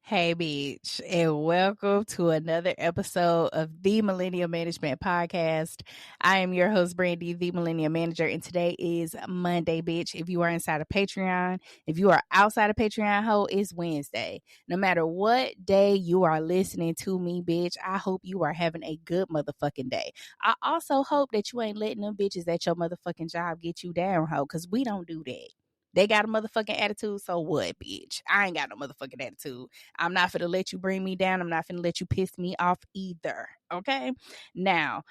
Hey, bitch, and welcome to another episode of the Millennial Management Podcast. I am your host, Brandy, the Millennial Manager, and today is Monday, bitch. If you are inside of Patreon, if you are outside of Patreon, ho, it's Wednesday. No matter what day you are listening to me, bitch, I hope you are having a good motherfucking day. I also hope that you ain't letting them bitches at your motherfucking job get you down, ho, because we don't do that. They got a motherfucking attitude, so what, bitch? I ain't got no motherfucking attitude. I'm not finna let you bring me down. I'm not finna let you piss me off either. Okay? Now,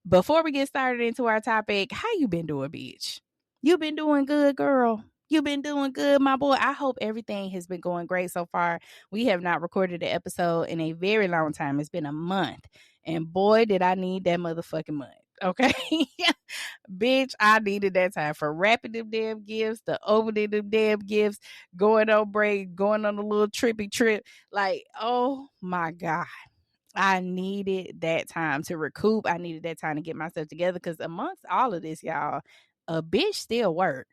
before we get started into our topic, how you been doing, bitch? You been doing good, girl. You been doing good, my boy. I hope everything has been going great so far. We have not recorded an episode in a very long time. It's been a month. And boy, did I need that motherfucking month. Okay? Bitch, I needed that time for wrapping them damn gifts, the opening them damn gifts, going on break, going on a little trippy trip. Like, oh my God. I needed that time to recoup. I needed that time to get myself together because amongst all of this, y'all, a bitch still work.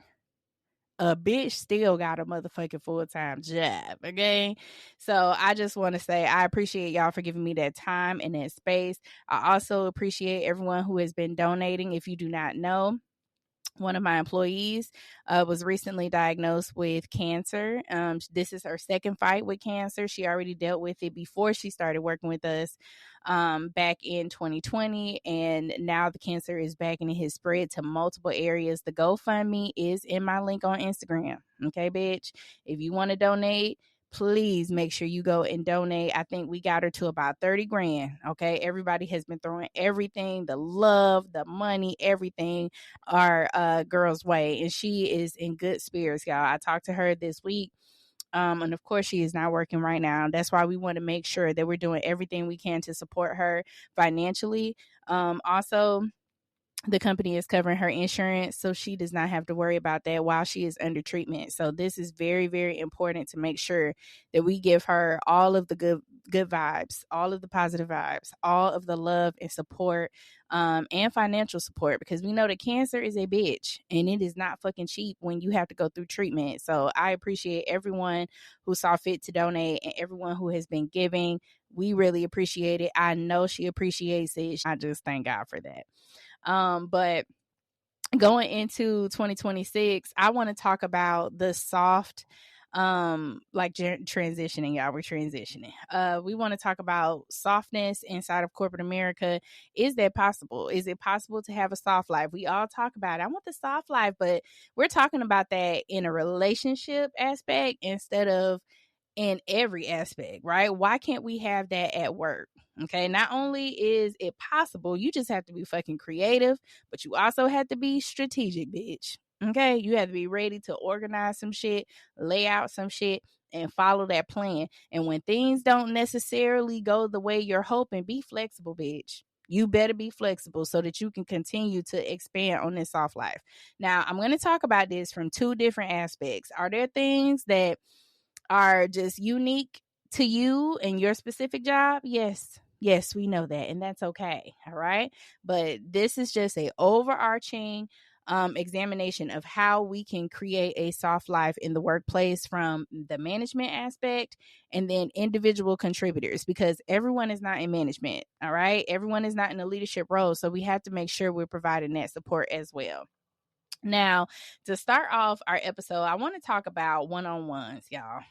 A bitch still got a motherfucking full-time job, okay? So I just want to say I appreciate y'all for giving me that time and that space. I also appreciate everyone who has been donating. If you do not know, one of my employees was recently diagnosed with cancer. This is her second fight with cancer. She already dealt with it before she started working with us back in 2020. And now the cancer is back and it has spread to multiple areas. The GoFundMe is in my link on Instagram. Okay, bitch. If you want to donate, please make sure you go and donate. I think we got her to about 30 grand. Okay. Everybody has been throwing everything, the love, the money, everything our girl's way. And she is in good spirits, y'all. I talked to her this week. And of course, she is not working right now. That's why we want to make sure that we're doing everything we can to support her financially. Also, the company is covering her insurance, so she does not have to worry about that while she is under treatment. So this is very, very important to make sure that we give her all of the good vibes, all of the positive vibes, all of the love and support, and financial support, because we know that cancer is a bitch and it is not fucking cheap when you have to go through treatment. So I appreciate everyone who saw fit to donate and everyone who has been giving. We really appreciate it. I know she appreciates it. I just thank God for that. But going into 2026, I want to talk about the soft transitioning. Y'all, we're transitioning. We want to talk about softness inside of corporate America. Is that possible? Is it possible to have a soft life? We all talk about it. I want the soft life, but we're talking about that in a relationship aspect instead of in every aspect, right? Why can't we have that at work? Okay, not only is it possible, you just have to be fucking creative, but you also have to be strategic, bitch. Okay, you have to be ready to organize some shit, lay out some shit, and follow that plan. And when things don't necessarily go the way you're hoping, be flexible, bitch. You better be flexible so that you can continue to expand on this soft life. Now, I'm going to talk about this from two different aspects. Are there things that are just unique to you and your specific job? Yes, we know that, and that's okay. All right, but this is just a overarching examination of how we can create a soft life in the workplace from the management aspect and then individual contributors, because everyone is not in management. All right, everyone is not in a leadership role, so we have to make sure we're providing that support as well. Now, to start off our episode, I want to talk about one-on-ones, y'all.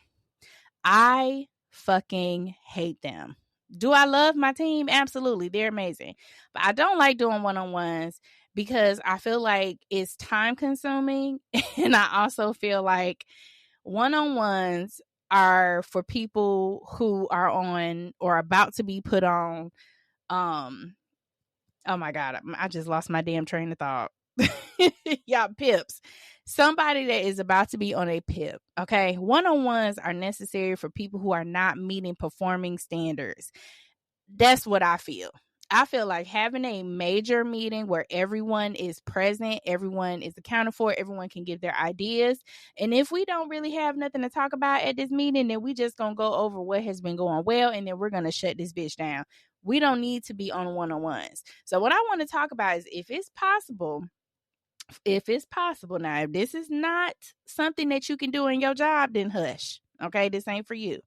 I fucking hate them. Do I love my team? Absolutely. They're amazing. But I don't like doing one-on-ones because I feel like it's time consuming. And I also feel like one-on-ones are for people who are on or about to be put on. Oh my God, I just lost my damn train of thought. Y'all, pips. Somebody that is about to be on a pip. Okay. One-on-ones are necessary for people who are not meeting performing standards. That's what I feel. I feel like having a major meeting where everyone is present, everyone is accounted for, everyone can give their ideas. And if we don't really have nothing to talk about at this meeting, then we just going to go over what has been going well, and then we're going to shut this bitch down. We don't need to be on one-on-ones. So what I want to talk about is if it's possible, now, if this is not something that you can do in your job, then hush. Okay, this ain't for you.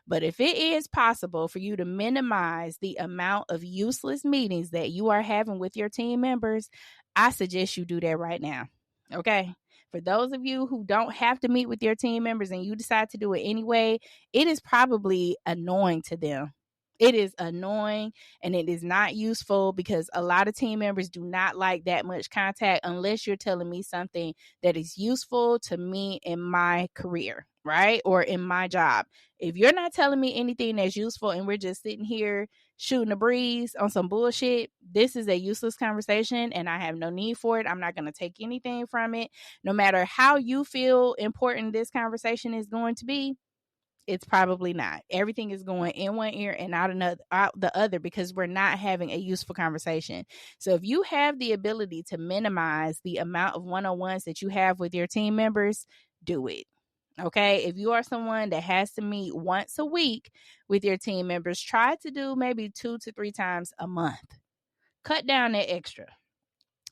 But if it is possible for you to minimize the amount of useless meetings that you are having with your team members, I suggest you do that right now. Okay. For those of you who don't have to meet with your team members and you decide to do it anyway, it is probably annoying to them. It is annoying and it is not useful because a lot of team members do not like that much contact unless you're telling me something that is useful to me in my career, right? Or in my job. If you're not telling me anything that's useful and we're just sitting here shooting a breeze on some bullshit, this is a useless conversation and I have no need for it. I'm not going to take anything from it. No matter how you feel important this conversation is going to be, it's probably not. Everything is going in one ear and out the other because we're not having a useful conversation. So if you have the ability to minimize the amount of one-on-ones that you have with your team members, do it. Okay, if you are someone that has to meet once a week with your team members, try to do maybe 2 to 3 times a month. Cut down that extra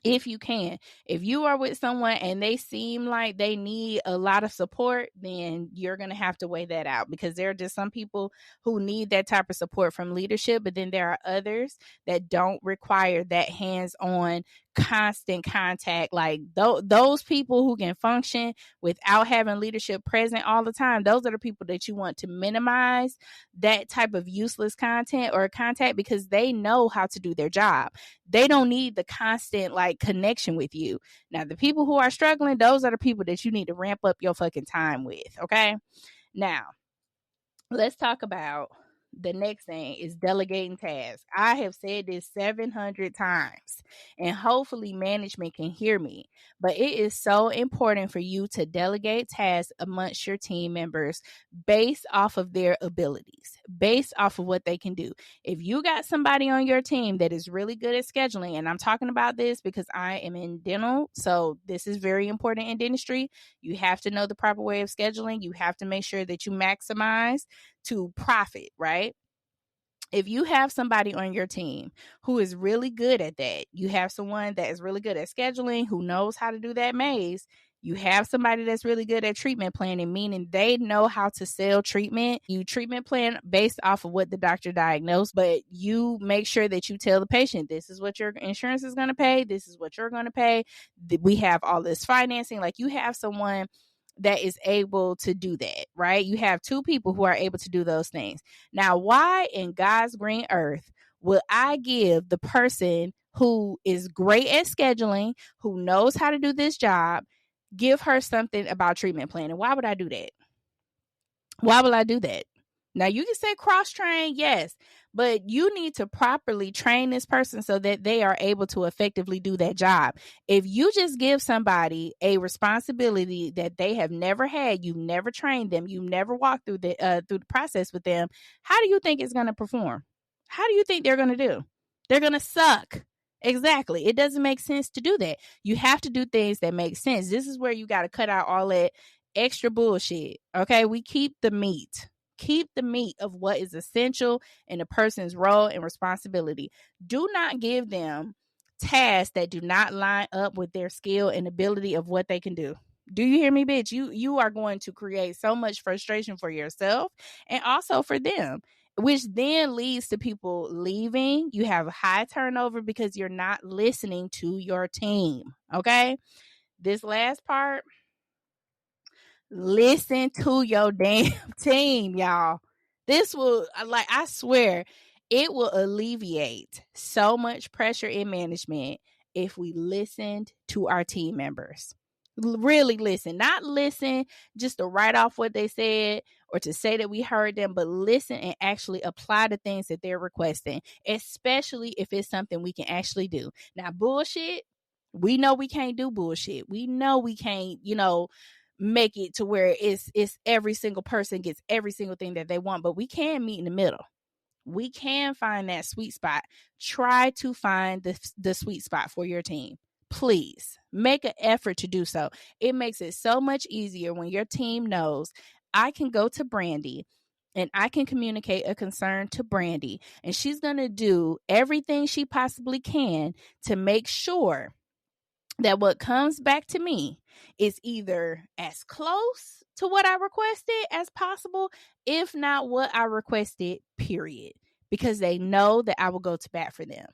if you can. If you are with someone and they seem like they need a lot of support, then you're going to have to weigh that out because there are just some people who need that type of support from leadership, but then there are others that don't require that hands-on constant contact. Like those people who can function without having leadership present all the time, those are the people that you want to minimize that type of useless content or contact because they know how to do their job. They don't need the constant like connection with you. Now, the people who are struggling, those are the people that you need to ramp up your fucking time with. Okay. Now, let's talk about the next thing is delegating tasks. I have said this 700 times and hopefully management can hear me, but it is so important for you to delegate tasks amongst your team members based off of their abilities, based off of what they can do. If you got somebody on your team that is really good at scheduling, and I'm talking about this because I am in dental, so this is very important in dentistry. You have to know the proper way of scheduling. You have to make sure that you maximize to profit, right? If you have somebody on your team who is really good at that, you have someone that is really good at scheduling, who knows how to do that maze, you have somebody that's really good at treatment planning, meaning they know how to sell treatment. You treatment plan based off of what the doctor diagnosed, but you make sure that you tell the patient, this is what your insurance is going to pay. This is what you're going to pay. We have all this financing. Like you have someone that is able to do that, right? You have 2 people who are able to do those things. Now, why in God's green earth will I give the person who is great at scheduling, who knows how to do this job, give her something about treatment planning? Why would I do that? Why will I do that? Now, you can say cross-train, yes, but you need to properly train this person so that they are able to effectively do that job. If you just give somebody a responsibility that they have never had, you've never trained them, you've never walked through the process with them, how do you think it's going to perform? How do you think they're going to do? They're going to suck. Exactly. It doesn't make sense to do that. You have to do things that make sense. This is where you got to cut out all that extra bullshit. Okay, we keep the meat of what is essential in a person's role and responsibility. Do not give them tasks that do not line up with their skill and ability of what they can do. Do you hear me, bitch? You are going to create so much frustration for yourself and also for them, which then leads to people leaving. You have high turnover because you're not listening to your team. Okay, this last part, listen to your damn team, y'all. This will, like, I swear, it will alleviate so much pressure in management if we listened to our team members. Really listen, not listen just to write off what they said or to say that we heard them, but listen and actually apply the things that they're requesting, especially if it's something we can actually do. Now, bullshit, we know we can't do bullshit. We know we can't, make it to where it's every single person gets every single thing that they want, but we can meet in the middle. We can find that sweet spot. Try to find the sweet spot for your team. Please make an effort to do so. It makes it so much easier when your team knows I can go to Brandy and I can communicate a concern to Brandy, and she's going to do everything she possibly can to make sure that what comes back to me is either as close to what I requested as possible, if not what I requested, period. Because they know that I will go to bat for them.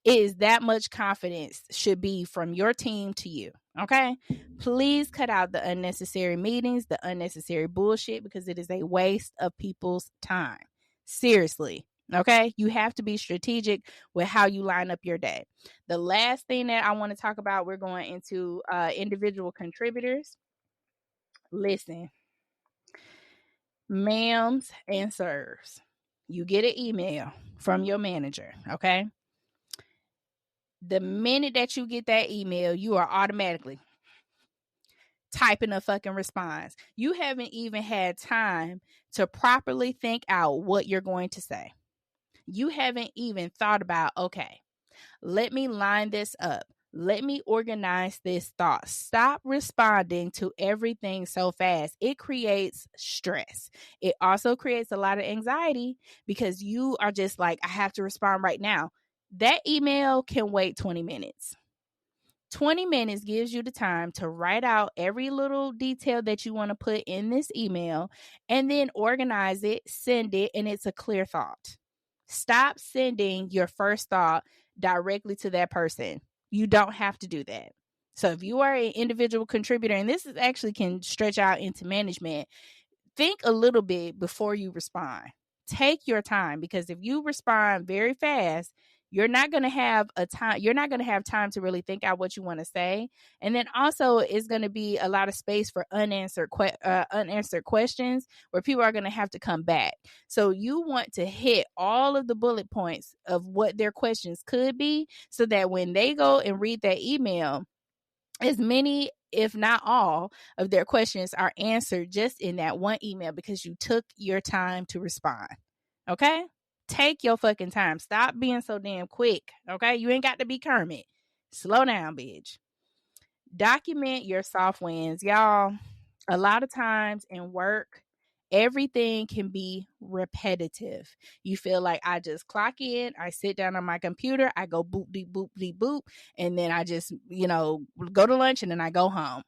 It is that much confidence should be from your team to you. Okay. Please cut out the unnecessary meetings, the unnecessary bullshit, because it is a waste of people's time. Seriously. Okay. You have to be strategic with how you line up your day. The last thing that I want to talk about, we're going into individual contributors. Listen, ma'ams and sirs, you get an email from your manager. Okay. The minute that you get that email, you are automatically typing a fucking response. You haven't even had time to properly think out what you're going to say. You haven't even thought about, okay, let me line this up. Let me organize this thought. Stop responding to everything so fast. It creates stress. It also creates a lot of anxiety because you are just like, I have to respond right now. That email can wait 20 minutes. 20 minutes gives you the time to write out every little detail that you want to put in this email and then organize it, send it, and it's a clear thought. Stop sending your first thought directly to that person. You don't have to do that. So if you are an individual contributor, and this is actually can stretch out into management, think a little bit before you respond. Take your time, because if you respond very fast, you're not going to have time to really think out what you want to say. And then also it's going to be a lot of space for unanswered questions where people are going to have to come back. So you want to hit all of the bullet points of what their questions could be, so that when they go and read that email, as many, if not all, of their questions are answered just in that one email because you took your time to respond. Okay? Take your fucking time. Stop being so damn quick. Okay? You ain't got to be Kermit. Slow down, bitch. Document your soft wins. Y'all, a lot of times in work, everything can be repetitive. You feel like I just clock in, I sit down on my computer, I go boop, deep, boop, deep, boop, and then I just, go to lunch and then I go home.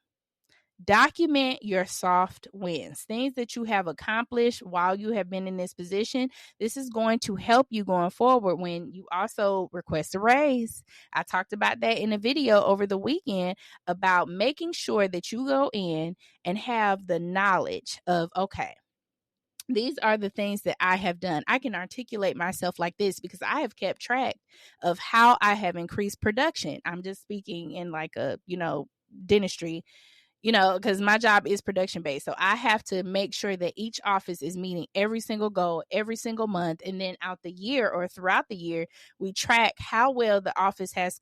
Document your soft wins, things that you have accomplished while you have been in this position. This is going to help you going forward when you also request a raise. I talked about that in a video over the weekend about making sure that you go in and have the knowledge of, okay, these are the things that I have done. I can articulate myself like this because I have kept track of how I have increased production. I'm just speaking in like a, dentistry, because my job is production based. So I have to make sure that each office is meeting every single goal every single month. And then out the year or throughout the year, we track how well the office has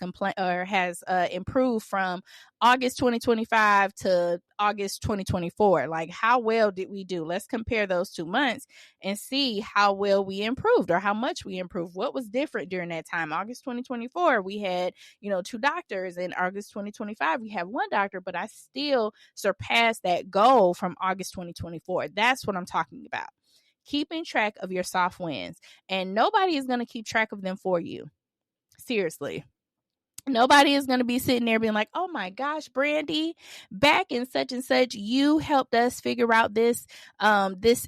improved from August 2025 to August 2024. Like, how well did we do? Let's compare those 2 months and see how well we improved or how much we improved. What was different during that time? August 2024, we had, 2 doctors. In August 2025, we have 1 doctor, but I still surpassed that goal from August 2024. That's what I'm talking about. Keeping track of your soft wins. And nobody is going to keep track of them for you. Seriously. Nobody is going to be sitting there being like, oh my gosh, Brandy, back in such and such, you helped us figure out this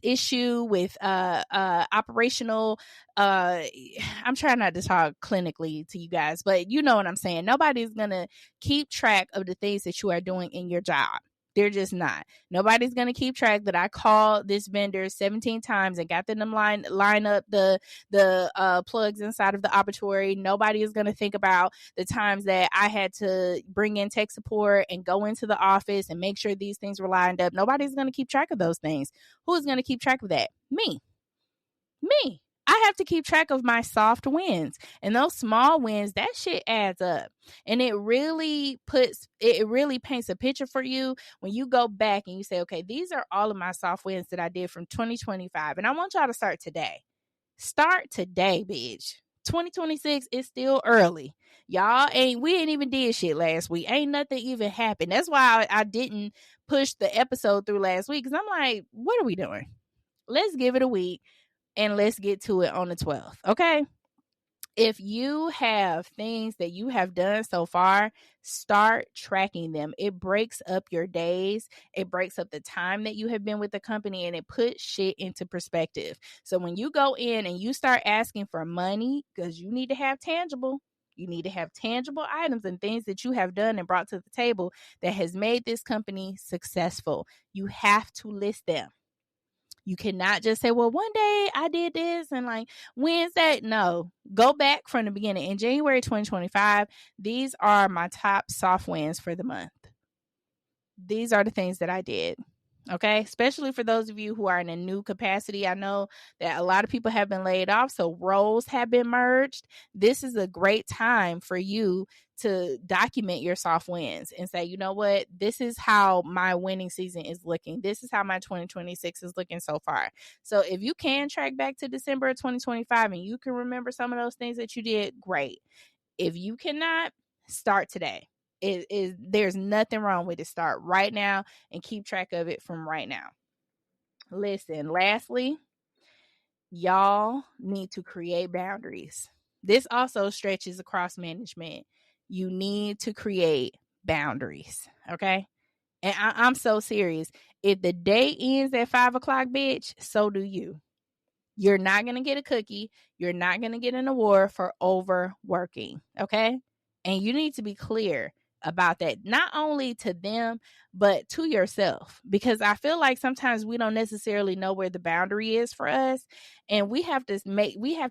issue with operational. I'm trying not to talk clinically to you guys, but you know what I'm saying. Nobody's going to keep track of the things that you are doing in your job. They're just not. Nobody's going to keep track that I called this vendor 17 times and got them to line up the plugs inside of the operatory. Nobody is going to think about the times that I had to bring in tech support and go into the office and make sure these things were lined up. Nobody's going to keep track of those things. Who is going to keep track of that? Me. I have to keep track of my soft wins, and those small wins, that shit adds up. And it really paints a picture for you when you go back and you say, okay, these are all of my soft wins that I did from 2025. And I want y'all to start today. Start today, bitch. 2026 is still early. We ain't even did shit last week. Ain't nothing even happened. That's why I didn't push the episode through last week, because I'm like, what are we doing? Let's give it a week. And let's get to it on the 12th, okay? If you have things that you have done so far, start tracking them. It breaks up your days. It breaks up the time that you have been with the company, and it puts shit into perspective. So when you go in and you start asking for money, because you need to have tangible, you need to have tangible items and things that you have done and brought to the table that has made this company successful. You have to list them. You cannot just say, well, one day I did this and like Wednesday. No, go back from the beginning. In January 2025, these are my top soft wins for the month. These are the things that I did. Okay, especially for those of you who are in a new capacity. I know that a lot of people have been laid off, so roles have been merged. This is a great time for you to document your soft wins and say, you know what, this is how my winning season is looking. This is how my 2026 is looking so far. So if you can track back to December of 2025 and you can remember some of those things that you did, great. If you cannot, start today. There's nothing wrong with it. Start right now and keep track of it from right now. Listen, lastly, y'all need to create boundaries. This also stretches across management. You need to create boundaries. Okay. And I'm so serious. If the day ends at 5:00, bitch, so do you. You're not going to get a cookie. You're not going to get an award for overworking. Okay. And you need to be clear about that, not only to them, but to yourself, because I feel like sometimes we don't necessarily know where the boundary is for us. And we have to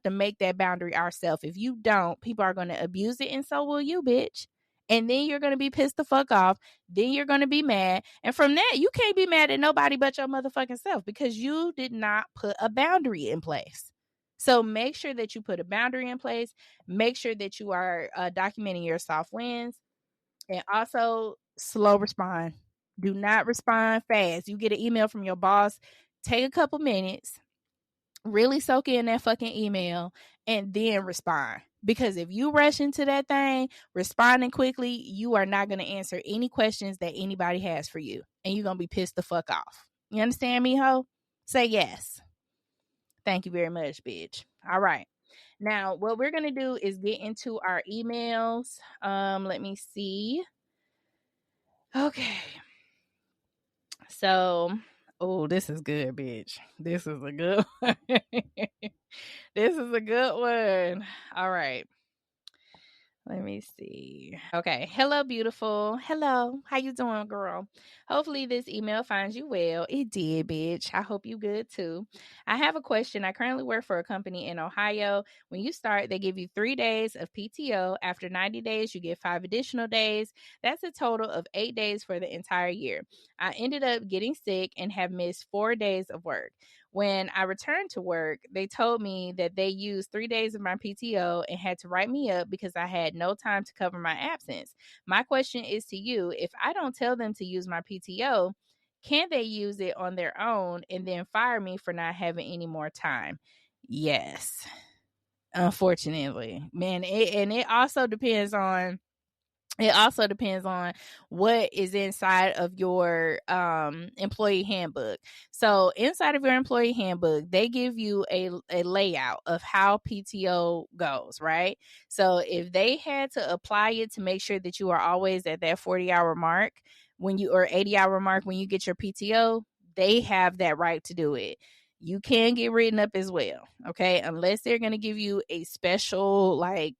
make that boundary ourselves. If you don't, people are going to abuse it. And so will you, bitch. And then you're going to be pissed the fuck off. Then you're going to be mad. And from that, you can't be mad at nobody but your motherfucking self because you did not put a boundary in place. So make sure that you put a boundary in place. Make sure that you are documenting your soft wins. And also slow respond. Do not respond fast. You get an email from your boss. Take a couple minutes. Really soak in that fucking email and then respond. Because if you rush into that thing, responding quickly, you are not going to answer any questions that anybody has for you. And you're going to be pissed the fuck off. You understand me, ho? Say yes. Thank you very much, bitch. All right. Now, what we're going to do is get into our emails. Let me see. Okay. So, oh, this is good, bitch. This is a good one. This is a good one. All right. Let me see. Okay. Hello, beautiful. Hello. How you doing, girl? Hopefully this email finds you well. It did, bitch. I hope you good too. I have a question. I currently work for a company in Ohio. When you start, they give you 3 days of PTO. After 90 days, you get 5 additional days. That's a total of 8 days for the entire year. I ended up getting sick and have missed 4 days of work. When I returned to work, they told me that they used 3 days of my PTO and had to write me up because I had no time to cover my absence. My question is to you, if I don't tell them to use my PTO, can they use it on their own and then fire me for not having any more time? Yes. Unfortunately. Man, it also depends on what is inside of your employee handbook. So inside of your employee handbook, they give you a layout of how PTO goes, right? So if they had to apply it to make sure that you are always at that 40-hour mark or 80-hour mark when you get your PTO, they have that right to do it. You can get written up as well, okay? Unless they're going to give you a special, like,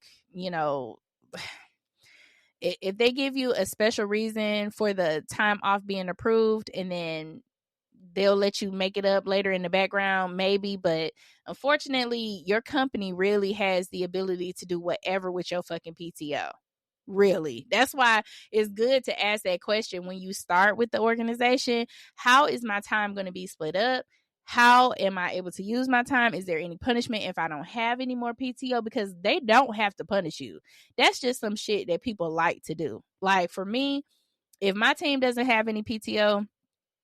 if they give you a special reason for the time off being approved and then they'll let you make it up later in the background, maybe. But unfortunately, your company really has the ability to do whatever with your fucking PTO. Really. That's why it's good to ask that question when you start with the organization. How is my time going to be split up? How am I able to use my time? Is there any punishment if I don't have any more PTO? Because they don't have to punish you. That's just some shit that people like to do. Like for me, if my team doesn't have any PTO,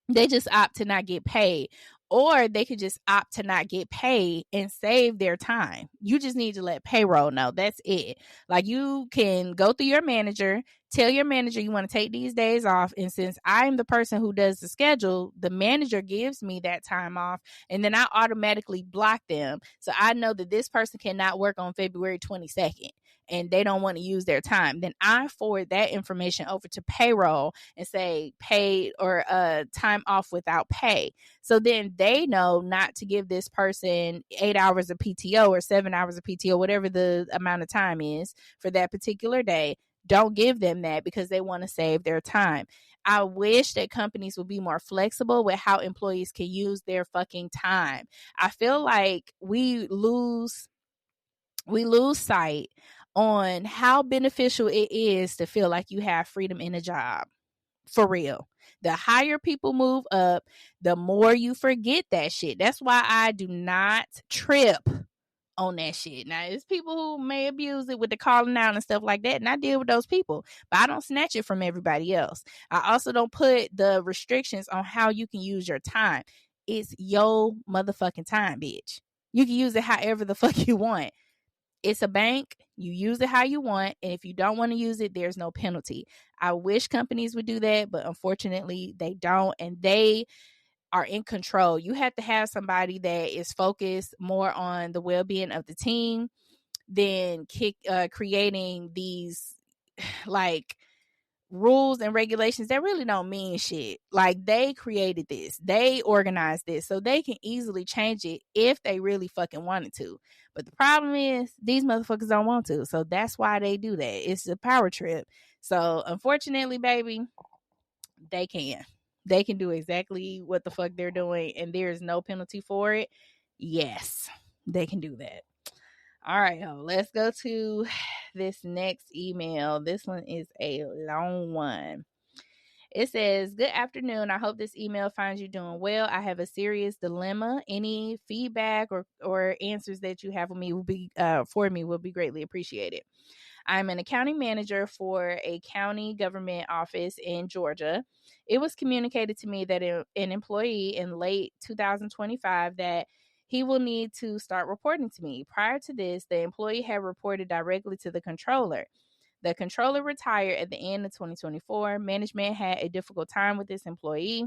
they just opt to not get paid. or they could just opt to not get paid and save their time. You just need to let payroll know. That's it. Like, you can go through your manager, tell your manager you want to take these days off. And since I'm the person who does the schedule, the manager gives me that time off, and then I automatically block them. So I know that this person cannot work on February 22nd and they don't want to use their time. Then I forward that information over to payroll and say paid or time off without pay. So then they know not to give this person 8 hours of PTO or 7 hours of PTO, whatever the amount of time is for that particular day. Don't give them that because they want to save their time. I wish that companies would be more flexible with how employees can use their fucking time. I feel like we lose sight on how beneficial it is to feel like you have freedom in a job. For real. The higher people move up, the more you forget that shit. That's why I do not trip on that shit. Now, there's people who may abuse it with the calling out and stuff like that, and I deal with those people, but I don't snatch it from everybody else. I also don't put the restrictions on how you can use your time. It's your motherfucking time, bitch. You can use it however the fuck you want. It's a bank. You use it how you want. And if you don't want to use it, there's no penalty. I wish companies would do that, but unfortunately they don't. And they are in control. You have to have somebody that is focused more on the well-being of the team than creating these like rules and regulations that really don't mean shit. Like, they created this, they organized this, so they can easily change it if they really fucking wanted to. But the problem is these motherfuckers don't want to, so that's why they do that. It's a power trip. So unfortunately, baby, they can do exactly what the fuck they're doing, and there's no penalty for it. Yes, they can do that. All right, let's go to this next email. This one is a long one. It says, "Good afternoon. I hope this email finds you doing well. I have a serious dilemma. Any feedback or answers that you have for me will be greatly appreciated. I'm an accounting manager for a county government office in Georgia. It was communicated to me that an employee in late 2025 that he will need to start reporting to me. Prior to this, the employee had reported directly to the controller. The controller retired at the end of 2024. Management had a difficult time with this employee,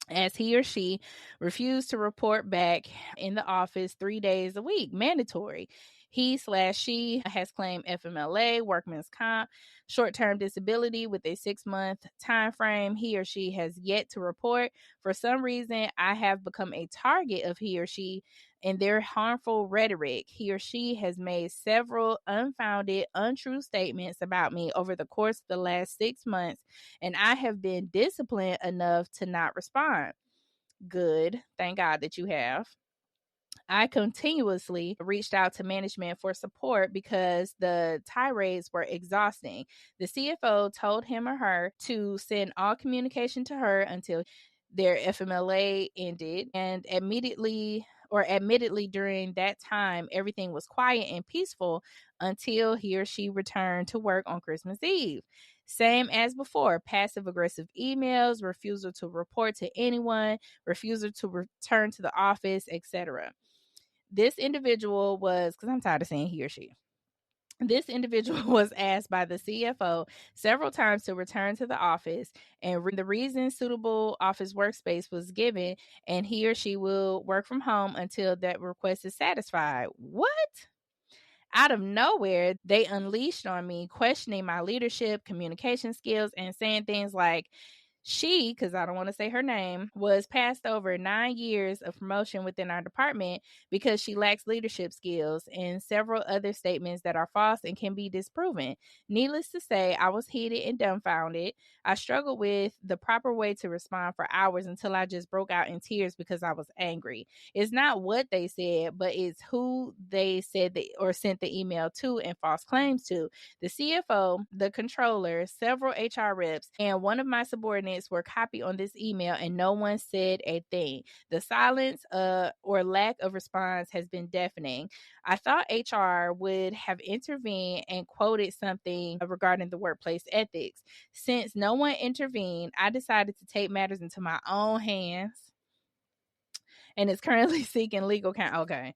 as he or she refused to report back in the office 3 days a week, mandatory. He/she has claimed FMLA, workman's comp, short-term disability with a 6-month time frame. He or she has yet to report. For some reason, I have become a target of he or she and their harmful rhetoric. He or she has made several unfounded, untrue statements about me over the course of the last 6 months, and I have been disciplined enough to not respond. Good. Thank God that you have. I continuously reached out to management for support because the tirades were exhausting. The CFO told him or her to send all communication to her until their FMLA ended, and admittedly during that time everything was quiet and peaceful until he or she returned to work on Christmas Eve. Same as before, passive aggressive emails, refusal to report to anyone, refusal to return to the office, etc. This individual was, because I'm tired of saying he or she. This individual was asked by the CFO several times to return to the office, and the reason suitable office workspace was given, and he or she will work from home until that request is satisfied. What? Out of nowhere, they unleashed on me, questioning my leadership, communication skills, and saying things like, she, because I don't want to say her name, was passed over 9 years of promotion within our department because she lacks leadership skills, and several other statements that are false and can be disproven. Needless to say, I was heated and dumbfounded. I struggled with the proper way to respond for hours until I just broke out in tears because I was angry. It's not what they said, but it's who they said or sent the email to and false claims to. The CFO, the controller, several HR reps, and one of my subordinates were copied on this email, and no one said a thing. The silence or lack of response has been deafening. I thought HR would have intervened and quoted something regarding the workplace ethics. Since no one intervened, I decided to take matters into my own hands. and is currently seeking legal counsel. Okay.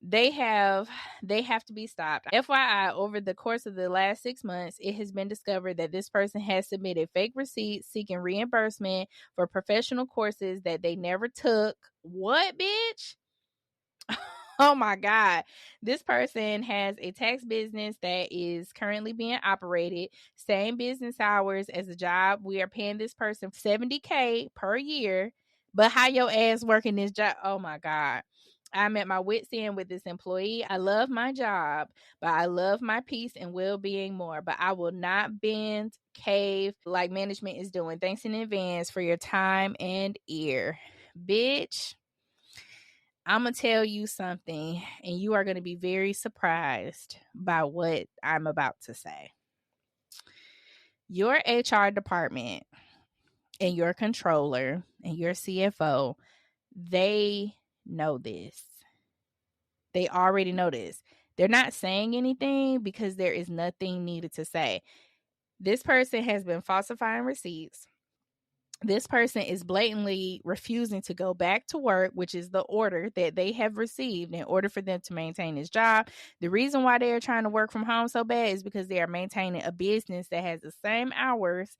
They have to be stopped. FYI, over the course of the last 6 months, it has been discovered that this person has submitted fake receipts seeking reimbursement for professional courses that they never took. What, bitch? Oh my God. This person has a tax business that is currently being operated, same business hours as a job. We are paying this person $70K per year, but how your ass working this job? Oh my God. I'm at my wit's end with this employee. I love my job, but I love my peace and well-being more. But I will not bend, cave like management is doing. Thanks in advance for your time and ear. Bitch, I'm going to tell you something, and you are going to be very surprised by what I'm about to say. Your HR department and your controller and your CFO, they know this. They already know this. They're not saying anything because there is nothing needed to say. This person has been falsifying receipts. This person is blatantly refusing to go back to work, which is the order that they have received in order for them to maintain this job. The reason why they are trying to work from home so bad is because they are maintaining a business that has the same hours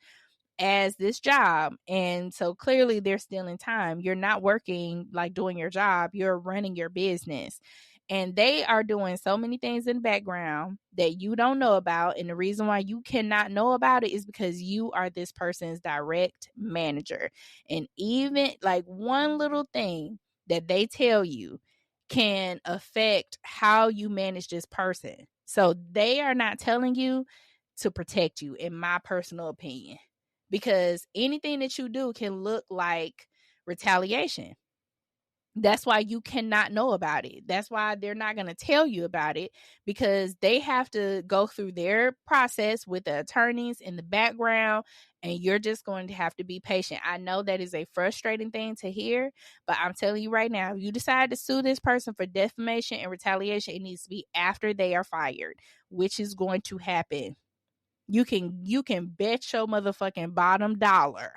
as this job. And so clearly they're stealing time. You're not working, like doing your job, you're running your business. And they are doing so many things in the background that you don't know about. And the reason why you cannot know about it is because you are this person's direct manager. And even like one little thing that they tell you can affect how you manage this person. So they are not telling you to protect you, in my personal opinion, because anything that you do can look like retaliation. That's why you cannot know about it. That's why they're not going to tell you about it, because they have to go through their process with the attorneys in the background, and you're just going to have to be patient. I know that is a frustrating thing to hear, but I'm telling you right now, if you decide to sue this person for defamation and retaliation, it needs to be after they are fired, which is going to happen. You can bet your motherfucking bottom dollar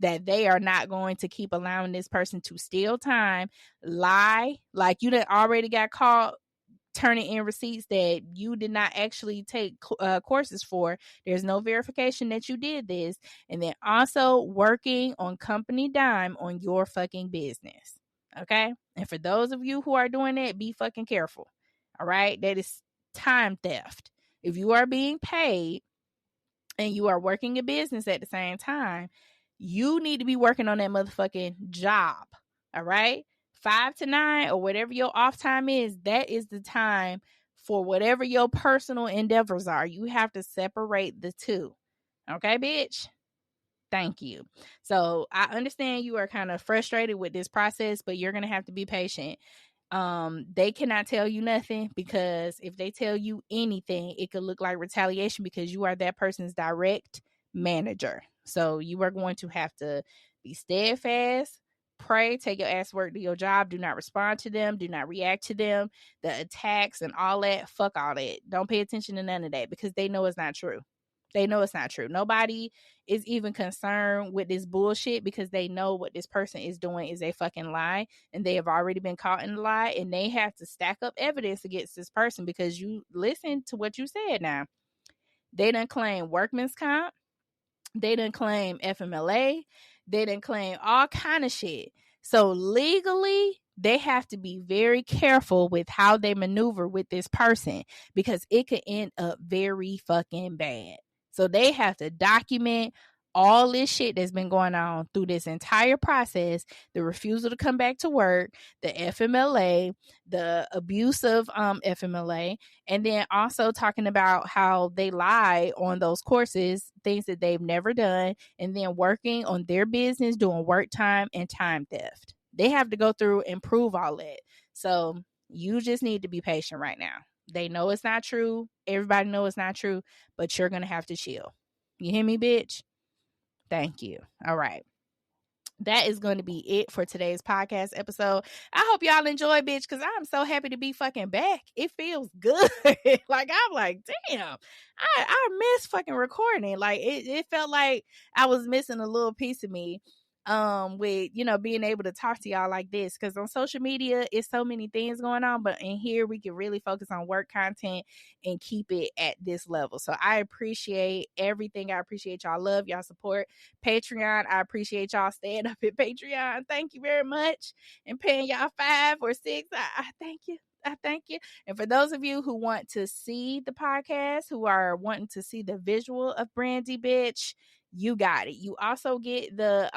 that they are not going to keep allowing this person to steal time, lie, like you done already got caught turning in receipts that you did not actually take courses for. There's no verification that you did this. And then also working on company dime on your fucking business. Okay? And for those of you who are doing that, be fucking careful. All right? That is time theft. If you are being paid and you are working a business at the same time, you need to be working on that motherfucking job. All right? 5 to 9 or whatever your off time is, that is the time for whatever your personal endeavors are. You have to separate the two. Okay, bitch? Thank you. So I understand you are kind of frustrated with this process, but you're going to have to be patient. They cannot tell you nothing, because if they tell you anything, it could look like retaliation, because you are that person's direct manager. So you are going to have to be steadfast, pray, take your ass work to your job, do not respond to them, do not react to them, the attacks and all that. Fuck all that. Don't pay attention to none of that, because they know it's not true. They know it's not true. Nobody is even concerned with this bullshit, because they know what this person is doing is a fucking lie, and they have already been caught in the lie, and they have to stack up evidence against this person, because you listen to what you said now. They done claim workman's comp. They done claim FMLA. They done claim all kind of shit. So legally, they have to be very careful with how they maneuver with this person, because it could end up very fucking bad. So they have to document all this shit that's been going on through this entire process, the refusal to come back to work, the FMLA, the abuse of FMLA, and then also talking about how they lie on those courses, things that they've never done, and then working on their business, doing work time and time theft. They have to go through and prove all that. So you just need to be patient right now. They know it's not true. Everybody knows it's not true, but you're going to have to chill. You hear me, bitch? Thank you. All right. That is going to be it for today's podcast episode. I hope y'all enjoy, bitch, because I'm so happy to be fucking back. It feels good. Like, I'm like, damn, I miss fucking recording. Like, it felt like I was missing a little piece of me. with, you know, being able to talk to y'all like this. Because on social media, it's so many things going on, but in here, we can really focus on work content and keep it at this level. So I appreciate everything. I appreciate y'all love, y'all support. Patreon, I appreciate y'all staying up at Patreon. Thank you very much. And paying y'all $5 or $6. I thank you. I thank you. And for those of you who want to see the podcast, who are wanting to see the visual of Brandy Bitch, you got it. You also get the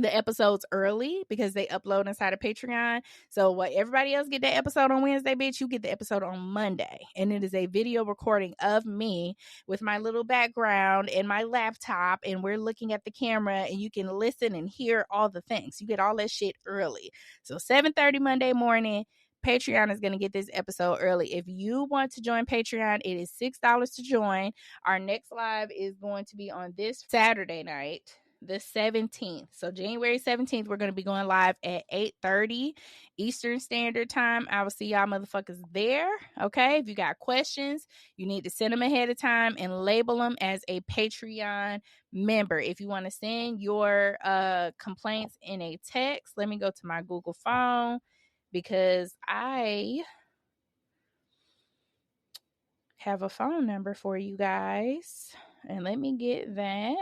episodes early because they upload inside of Patreon. So what everybody else get that episode on Wednesday, bitch, you get the episode on Monday. And it is a video recording of me with my little background and my laptop, and we're looking at the camera, and you can listen and hear all the things. You get all that shit early. So 7:30 Monday morning, Patreon is going to get this episode early. If you want to join Patreon, it is $6 to join. Our next live is going to be on this Saturday night, the 17th. So January 17th, we're going to be going live at 8:30 Eastern Standard Time. I will see y'all motherfuckers there. Okay. If you got questions, you need to send them ahead of time and label them as a Patreon member. If you want to send your complaints in a text, let me go to my Google phone, because I have a phone number for you guys. And let me get that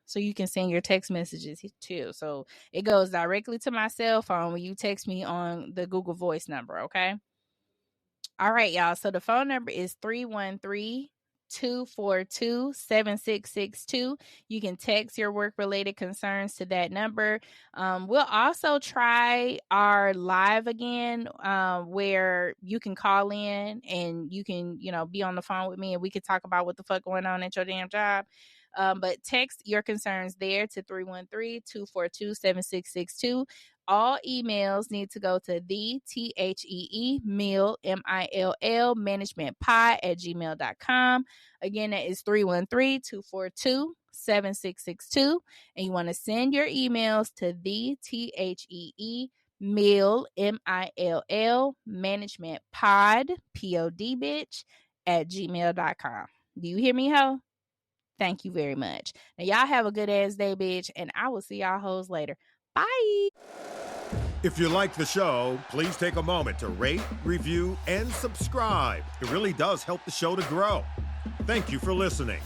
so you can send your text messages too. So it goes directly to my cell phone when you text me on the Google Voice number, okay? All right, y'all. So the phone number is 313-242-7662. You can text your work-related concerns to that number. We'll also try our live again, where you can call in and you can, you know, be on the phone with me and we can talk about what the fuck going on at your damn job. But text your concerns there to 313-242-7662. All emails need to go to the THEE Mill MILL management pod at gmail.com. Again, that is 313-242-7662. And you want to send your emails to the THEE Mill MILL management pod POD bitch at gmail.com. Do you hear me, ho? Thank you very much. Now, y'all have a good ass day, bitch, and I will see y'all hoes later. Bye. If you like the show, please take a moment to rate, review, and subscribe. It really does help the show to grow. Thank you for listening.